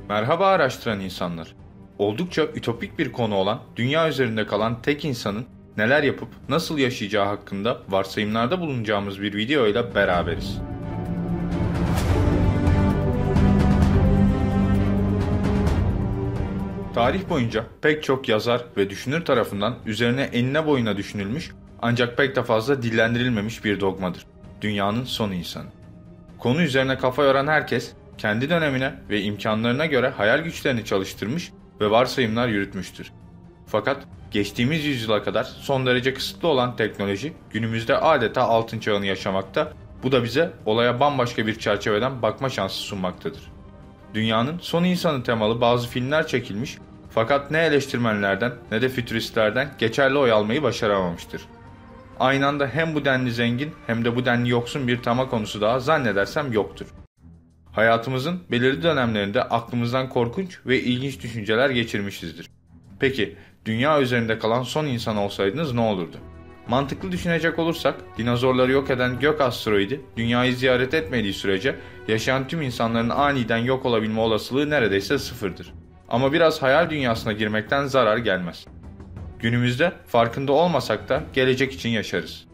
Merhaba araştıran insanlar. Oldukça ütopik bir konu olan dünya üzerinde kalan tek insanın neler yapıp nasıl yaşayacağı hakkında varsayımlarda bulunacağımız bir video ile beraberiz. Tarih boyunca pek çok yazar ve düşünür tarafından üzerine enine boyuna düşünülmüş ancak pek de fazla dillendirilmemiş bir dogmadır. Dünyanın son insanı. Konu üzerine kafa yoran herkes kendi dönemine ve imkanlarına göre hayal güçlerini çalıştırmış ve varsayımlar yürütmüştür. Fakat geçtiğimiz yüzyıla kadar son derece kısıtlı olan teknoloji günümüzde adeta altın çağını yaşamakta, bu da bize olaya bambaşka bir çerçeveden bakma şansı sunmaktadır. Dünyanın son insanı temalı bazı filmler çekilmiş fakat ne eleştirmenlerden ne de fütüristlerden geçerli oy almayı başaramamıştır. Aynı anda hem bu denli zengin hem de bu denli yoksun bir tema konusu daha zannedersem yoktur. Hayatımızın belirli dönemlerinde aklımızdan korkunç ve ilginç düşünceler geçirmişizdir. Peki, dünya üzerinde kalan son insan olsaydınız ne olurdu? Mantıklı düşünecek olursak, dinozorları yok eden gök asteroidi dünyayı ziyaret etmediği sürece yaşayan tüm insanların aniden yok olabilme olasılığı neredeyse sıfırdır. Ama biraz hayal dünyasına girmekten zarar gelmez. Günümüzde farkında olmasak da gelecek için yaşarız.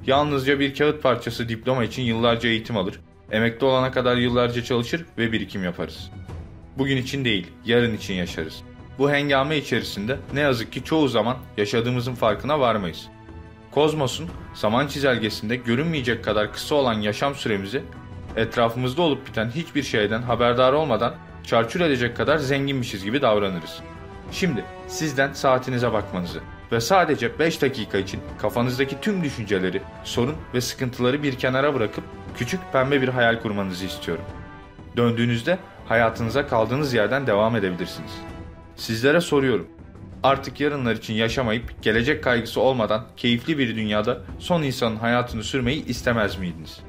Yalnızca bir kağıt parçası diploma için yıllarca eğitim alır, emekli olana kadar yıllarca çalışır ve birikim yaparız. Bugün için değil, yarın için yaşarız. Bu hengame içerisinde ne yazık ki çoğu zaman yaşadığımızın farkına varmayız. Kozmosun zaman çizelgesinde görünmeyecek kadar kısa olan yaşam süremizi etrafımızda olup biten hiçbir şeyden haberdar olmadan çarçur edecek kadar zenginmişiz gibi davranırız. Şimdi sizden saatinize bakmanızı ve sadece 5 dakika için kafanızdaki tüm düşünceleri, sorun ve sıkıntıları bir kenara bırakıp küçük pembe bir hayal kurmanızı istiyorum. Döndüğünüzde hayatınıza kaldığınız yerden devam edebilirsiniz. Sizlere soruyorum. Artık yarınlar için yaşamayıp gelecek kaygısı olmadan keyifli bir dünyada son insanın hayatını sürmeyi istemez miydiniz?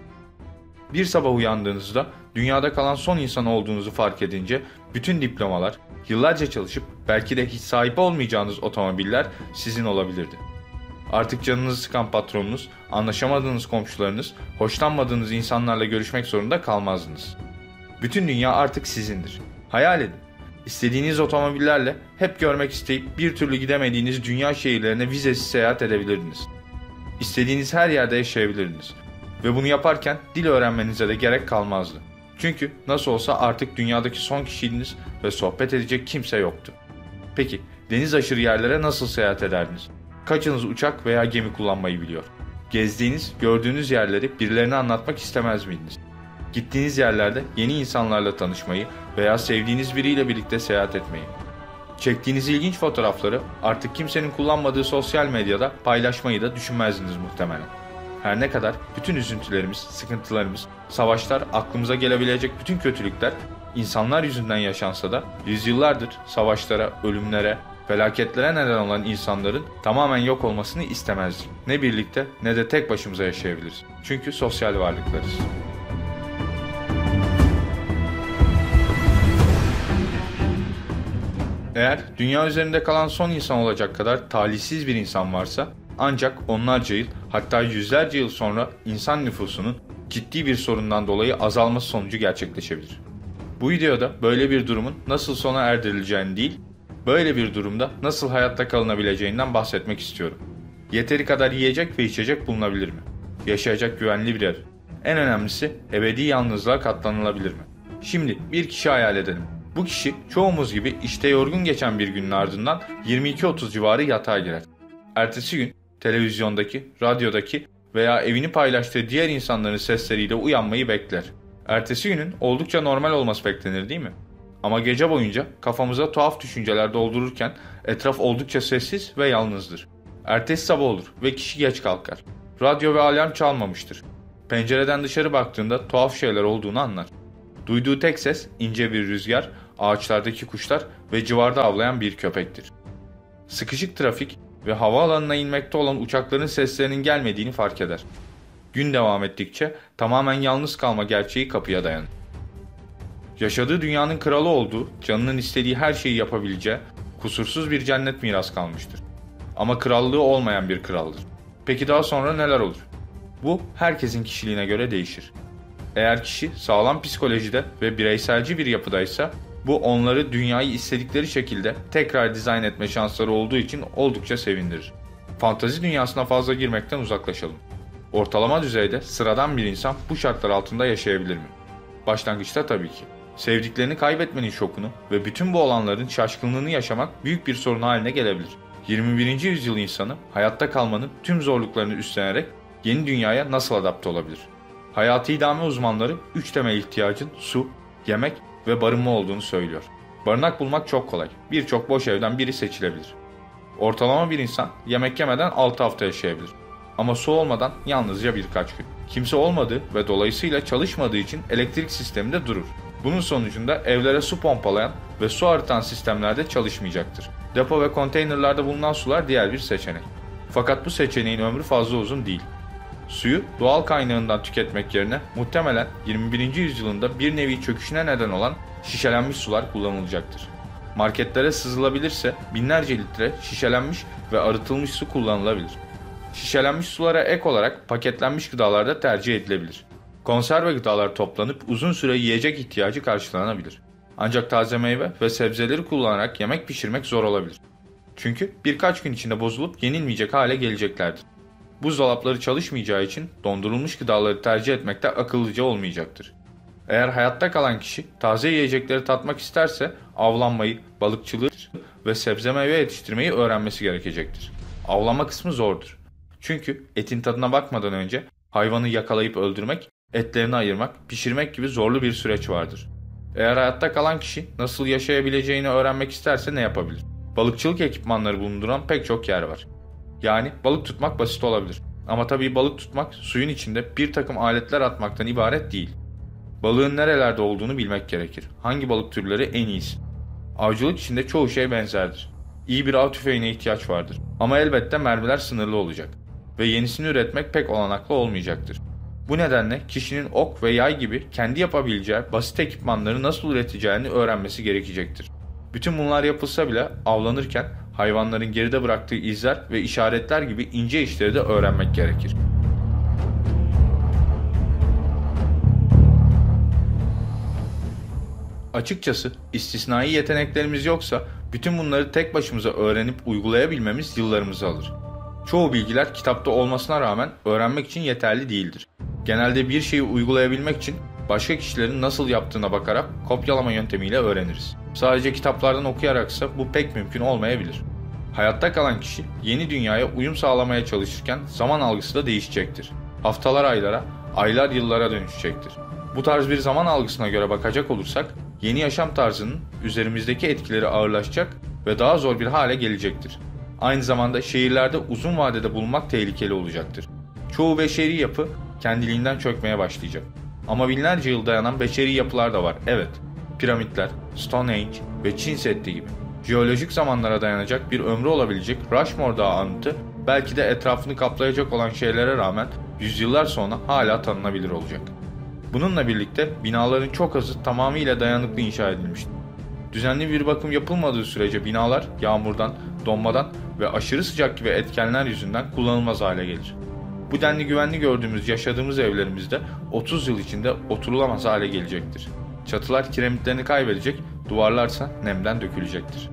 Bir sabah uyandığınızda dünyada kalan son insan olduğunuzu fark edince bütün diplomalar, yıllarca çalışıp belki de hiç sahip olmayacağınız otomobiller sizin olabilirdi. Artık canınızı sıkan patronunuz, anlaşamadığınız komşularınız, hoşlanmadığınız insanlarla görüşmek zorunda kalmazdınız. Bütün dünya artık sizindir. Hayal edin. İstediğiniz otomobillerle hep görmek isteyip bir türlü gidemediğiniz dünya şehirlerine vizesiz seyahat edebilirdiniz. İstediğiniz her yerde yaşayabilirdiniz. Ve bunu yaparken dil öğrenmenize de gerek kalmazdı. Çünkü nasıl olsa artık dünyadaki son kişiydiniz ve sohbet edecek kimse yoktu. Peki, deniz aşırı yerlere nasıl seyahat ederdiniz? Kaçınız uçak veya gemi kullanmayı biliyor? Gezdiğiniz, gördüğünüz yerleri birilerine anlatmak istemez miydiniz? Gittiğiniz yerlerde yeni insanlarla tanışmayı veya sevdiğiniz biriyle birlikte seyahat etmeyi. Çektiğiniz ilginç fotoğrafları artık kimsenin kullanmadığı sosyal medyada paylaşmayı da düşünmezdiniz muhtemelen. Her ne kadar bütün üzüntülerimiz, sıkıntılarımız, savaşlar, aklımıza gelebilecek bütün kötülükler insanlar yüzünden yaşansa da yüzyıllardır savaşlara, ölümlere, felaketlere neden olan insanların tamamen yok olmasını istemezdik. Ne birlikte ne de tek başımıza yaşayabiliriz. Çünkü sosyal varlıklarız. Eğer dünya üzerinde kalan son insan olacak kadar talihsiz bir insan varsa, ancak onlarca yıl, hatta yüzlerce yıl sonra insan nüfusunun ciddi bir sorundan dolayı azalması sonucu gerçekleşebilir. Bu videoda böyle bir durumun nasıl sona erdirileceğini değil, böyle bir durumda nasıl hayatta kalınabileceğinden bahsetmek istiyorum. Yeteri kadar yiyecek ve içecek bulunabilir mi? Yaşayacak güvenli bir yer. En önemlisi ebedi yalnızlığa katlanılabilir mi? Şimdi bir kişi hayal edelim. Bu kişi çoğumuz gibi işte yorgun geçen bir günün ardından 22:30 civarı yatağa girer. Ertesi gün televizyondaki, radyodaki veya evini paylaştığı diğer insanların sesleriyle uyanmayı bekler. Ertesi günün oldukça normal olması beklenir değil mi? Ama gece boyunca kafamıza tuhaf düşünceler doldururken etraf oldukça sessiz ve yalnızdır. Ertesi sabah olur ve kişi geç kalkar. Radyo ve alarm çalmamıştır. Pencereden dışarı baktığında tuhaf şeyler olduğunu anlar. Duyduğu tek ses ince bir rüzgar, ağaçlardaki kuşlar ve civarda avlayan bir köpektir. Sıkışık trafik ve havaalanına inmekte olan uçakların seslerinin gelmediğini fark eder. Gün devam ettikçe tamamen yalnız kalma gerçeği kapıya dayanır. Yaşadığı dünyanın kralı olduğu, canının istediği her şeyi yapabileceği, kusursuz bir cennet miras kalmıştır. Ama krallığı olmayan bir kraldır. Peki daha sonra neler olur? Bu herkesin kişiliğine göre değişir. Eğer kişi sağlam psikolojide ve bireyselci bir yapıdaysa Bu onları dünyayı istedikleri şekilde tekrar dizayn etme şansları olduğu için oldukça sevindirir. Fantazi dünyasına fazla girmekten uzaklaşalım. Ortalama düzeyde sıradan bir insan bu şartlar altında yaşayabilir mi? Başlangıçta tabii ki. Sevdiklerini kaybetmenin şokunu ve bütün bu olanların şaşkınlığını yaşamak büyük bir sorun haline gelebilir. 21. yüzyıl insanı hayatta kalmanın tüm zorluklarını üstlenerek yeni dünyaya nasıl adapte olabilir? Hayati idame uzmanları 3 temel ihtiyacın su, yemek ve barınma olduğunu söylüyor. Barınak bulmak çok kolay. Birçok boş evden biri seçilebilir. Ortalama bir insan yemek yemeden 6 hafta yaşayabilir. Ama su olmadan yalnızca birkaç gün. Kimse olmadığı ve dolayısıyla çalışmadığı için elektrik sistemi de durur. Bunun sonucunda evlere su pompalayan ve su arıtan sistemler de çalışmayacaktır. Depo ve konteynerlarda bulunan sular diğer bir seçenek. Fakat bu seçeneğin ömrü fazla uzun değil. Suyu doğal kaynağından tüketmek yerine muhtemelen 21. yüzyılında bir nevi çöküşüne neden olan şişelenmiş sular kullanılacaktır. Marketlere sızılabilirse binlerce litre şişelenmiş ve arıtılmış su kullanılabilir. Şişelenmiş sulara ek olarak paketlenmiş gıdalar da tercih edilebilir. Konserve gıdalar toplanıp uzun süre yiyecek ihtiyacı karşılanabilir. Ancak taze meyve ve sebzeleri kullanarak yemek pişirmek zor olabilir. Çünkü birkaç gün içinde bozulup yenilmeyecek hale geleceklerdir. Buzdolapları çalışmayacağı için dondurulmuş gıdaları tercih etmek de akıllıca olmayacaktır. Eğer hayatta kalan kişi taze yiyecekleri tatmak isterse avlanmayı, balıkçılığı ve sebze meyve yetiştirmeyi öğrenmesi gerekecektir. Avlanma kısmı zordur. Çünkü etin tadına bakmadan önce hayvanı yakalayıp öldürmek, etlerini ayırmak, pişirmek gibi zorlu bir süreç vardır. Eğer hayatta kalan kişi nasıl yaşayabileceğini öğrenmek isterse ne yapabilir? Balıkçılık ekipmanları bulunduran pek çok yer var. Yani balık tutmak basit olabilir. Ama tabii balık tutmak suyun içinde bir takım aletler atmaktan ibaret değil. Balığın nerelerde olduğunu bilmek gerekir. Hangi balık türleri en iyisi? Avcılık içinde çoğu şey benzerdir. İyi bir av tüfeğine ihtiyaç vardır. Ama elbette mermiler sınırlı olacak. Ve yenisini üretmek pek olanaklı olmayacaktır. Bu nedenle kişinin ok ve yay gibi kendi yapabileceği basit ekipmanları nasıl üreteceğini öğrenmesi gerekecektir. Bütün bunlar yapılsa bile avlanırken hayvanların geride bıraktığı izler ve işaretler gibi ince işleri de öğrenmek gerekir. Açıkçası istisnai yeteneklerimiz yoksa bütün bunları tek başımıza öğrenip uygulayabilmemiz yıllarımızı alır. Çoğu bilgiler kitapta olmasına rağmen öğrenmek için yeterli değildir. Genelde bir şeyi uygulayabilmek için başka kişilerin nasıl yaptığına bakarak kopyalama yöntemiyle öğreniriz. Sadece kitaplardan okuyaraksa bu pek mümkün olmayabilir. Hayatta kalan kişi yeni dünyaya uyum sağlamaya çalışırken zaman algısı da değişecektir. Haftalar aylara, aylar yıllara dönüşecektir. Bu tarz bir zaman algısına göre bakacak olursak, yeni yaşam tarzının üzerimizdeki etkileri ağırlaşacak ve daha zor bir hale gelecektir. Aynı zamanda şehirlerde uzun vadede bulunmak tehlikeli olacaktır. Çoğu beşeri yapı kendiliğinden çökmeye başlayacak. Ama binlerce yıl dayanan beşeri yapılar da var, evet. Piramitler, Stonehenge ve Çin Seddi gibi. Jeolojik zamanlara dayanacak bir ömrü olabilecek Rushmore Dağı anıtı belki de etrafını kaplayacak olan şeylere rağmen yüzyıllar sonra hala tanınabilir olacak. Bununla birlikte binaların çok azı tamamıyla dayanıklı inşa edilmiştir. Düzenli bir bakım yapılmadığı sürece binalar yağmurdan, donmadan ve aşırı sıcak gibi etkenler yüzünden kullanılmaz hale gelir. Bu denli güvenli gördüğümüz yaşadığımız evlerimizde 30 yıl içinde oturulamaz hale gelecektir. Çatılar kiremitlerini kaybedecek, duvarlarsa nemden dökülecektir.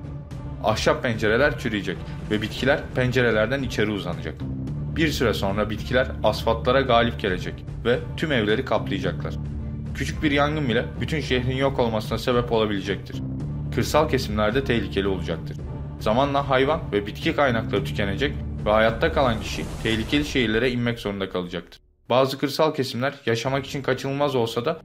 Ahşap pencereler çürüyecek ve bitkiler pencerelerden içeri uzanacak. Bir süre sonra bitkiler asfaltlara galip gelecek ve tüm evleri kaplayacaklar. Küçük bir yangın bile bütün şehrin yok olmasına sebep olabilecektir. Kırsal kesimlerde tehlikeli olacaktır. Zamanla hayvan ve bitki kaynakları tükenecek ve hayatta kalan kişi tehlikeli şehirlere inmek zorunda kalacaktır. Bazı kırsal kesimler yaşamak için kaçınılmaz olsa da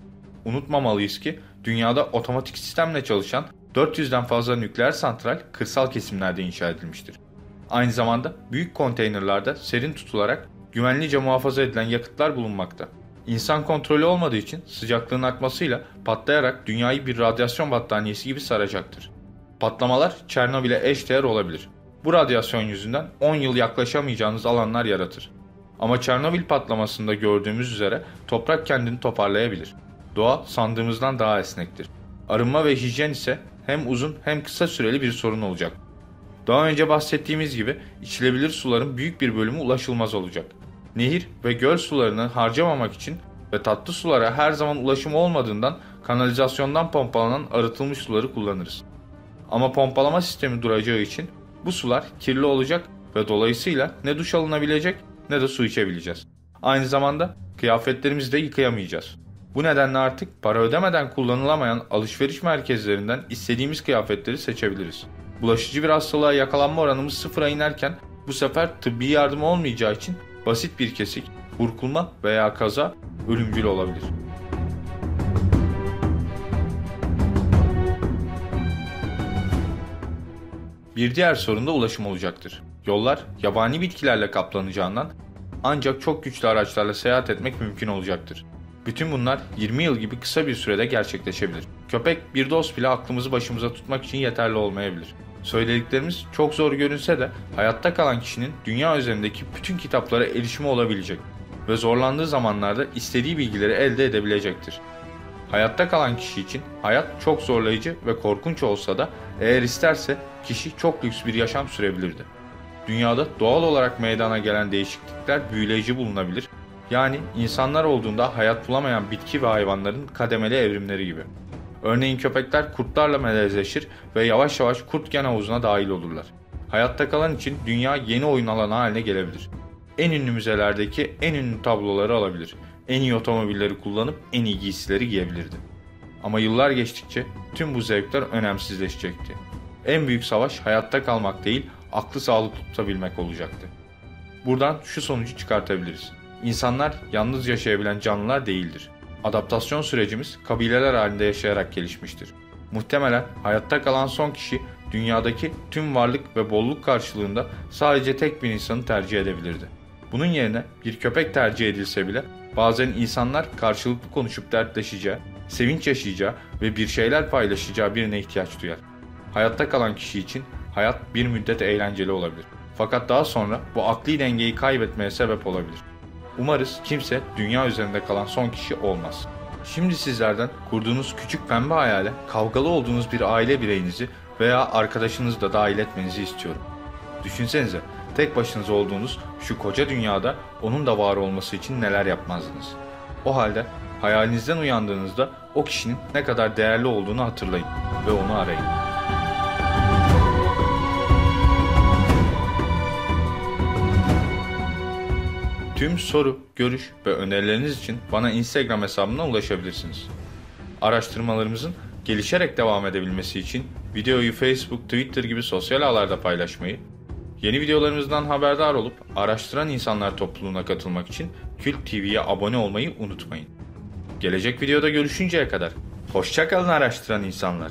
unutmamalıyız ki dünyada otomatik sistemle çalışan 400'den fazla nükleer santral kırsal kesimlerde inşa edilmiştir. Aynı zamanda büyük konteynerlarda serin tutularak güvenlice muhafaza edilen yakıtlar bulunmakta. İnsan kontrolü olmadığı için sıcaklığın artmasıyla patlayarak dünyayı bir radyasyon battaniyesi gibi saracaktır. Patlamalar Çernobil'e eşdeğer olabilir. Bu radyasyon yüzünden 10 yıl yaklaşamayacağınız alanlar yaratır. Ama Çernobil patlamasında gördüğümüz üzere toprak kendini toparlayabilir. Doğa sandığımızdan daha esnektir. Arınma ve hijyen ise hem uzun hem kısa süreli bir sorun olacak. Daha önce bahsettiğimiz gibi içilebilir suların büyük bir bölümü ulaşılmaz olacak. Nehir ve göl sularını harcamamak için ve tatlı sulara her zaman ulaşım olmadığından kanalizasyondan pompalanan arıtılmış suları kullanırız. Ama pompalama sistemi duracağı için bu sular kirli olacak ve dolayısıyla ne duş alınabilecek ne de su içebileceğiz. Aynı zamanda kıyafetlerimizi de yıkayamayacağız. Bu nedenle artık para ödemeden kullanılamayan alışveriş merkezlerinden istediğimiz kıyafetleri seçebiliriz. Bulaşıcı bir hastalığa yakalanma oranımız sıfıra inerken bu sefer tıbbi yardım olmayacağı için basit bir kesik, burkulma veya kaza ölümcül olabilir. Bir diğer sorun da ulaşım olacaktır. Yollar yabani bitkilerle kaplanacağından ancak çok güçlü araçlarla seyahat etmek mümkün olacaktır. Bütün bunlar 20 yıl gibi kısa bir sürede gerçekleşebilir. Köpek bir dost bile aklımızı başımıza tutmak için yeterli olmayabilir. Söylediklerimiz çok zor görünse de hayatta kalan kişinin dünya üzerindeki bütün kitaplara erişimi olabilecek ve zorlandığı zamanlarda istediği bilgileri elde edebilecektir. Hayatta kalan kişi için hayat çok zorlayıcı ve korkunç olsa da eğer isterse kişi çok lüks bir yaşam sürebilirdi. Dünyada doğal olarak meydana gelen değişiklikler büyüleyici bulunabilir. Yani insanlar olduğunda hayat bulamayan bitki ve hayvanların kademeli evrimleri gibi. Örneğin köpekler kurtlarla melezleşir ve yavaş yavaş kurt gen havuzuna dahil olurlar. Hayatta kalan için dünya yeni oyun alanı haline gelebilir. En ünlü müzelerdeki en ünlü tabloları alabilir. En iyi otomobilleri kullanıp en iyi giysileri giyebilirdi. Ama yıllar geçtikçe tüm bu zevkler önemsizleşecekti. En büyük savaş hayatta kalmak değil, aklı sağlıklı tutabilmek olacaktı. Buradan şu sonucu çıkartabiliriz. İnsanlar yalnız yaşayabilen canlılar değildir. Adaptasyon sürecimiz kabileler halinde yaşayarak gelişmiştir. Muhtemelen hayatta kalan son kişi dünyadaki tüm varlık ve bolluk karşılığında sadece tek bir insanı tercih edebilirdi. Bunun yerine bir köpek tercih edilse bile bazen insanlar karşılıklı konuşup dertleşeceği, sevinç yaşayacağı ve bir şeyler paylaşacağı birine ihtiyaç duyar. Hayatta kalan kişi için hayat bir müddet eğlenceli olabilir. Fakat daha sonra bu akli dengeyi kaybetmeye sebep olabilir. Umarız kimse dünya üzerinde kalan son kişi olmaz. Şimdi sizlerden kurduğunuz küçük pembe hayale kavgalı olduğunuz bir aile bireyinizi veya arkadaşınızı da dahil etmenizi istiyorum. Düşünsenize, tek başınıza olduğunuz şu koca dünyada onun da var olması için neler yapmazdınız? O halde hayalinizden uyandığınızda o kişinin ne kadar değerli olduğunu hatırlayın ve onu arayın. Tüm soru, görüş ve önerileriniz için bana Instagram hesabımdan ulaşabilirsiniz. Araştırmalarımızın gelişerek devam edebilmesi için videoyu Facebook, Twitter gibi sosyal ağlarda paylaşmayı, yeni videolarımızdan haberdar olup araştıran insanlar topluluğuna katılmak için Kült TV'ye abone olmayı unutmayın. Gelecek videoda görüşünceye kadar hoşça kalın araştıran insanlar.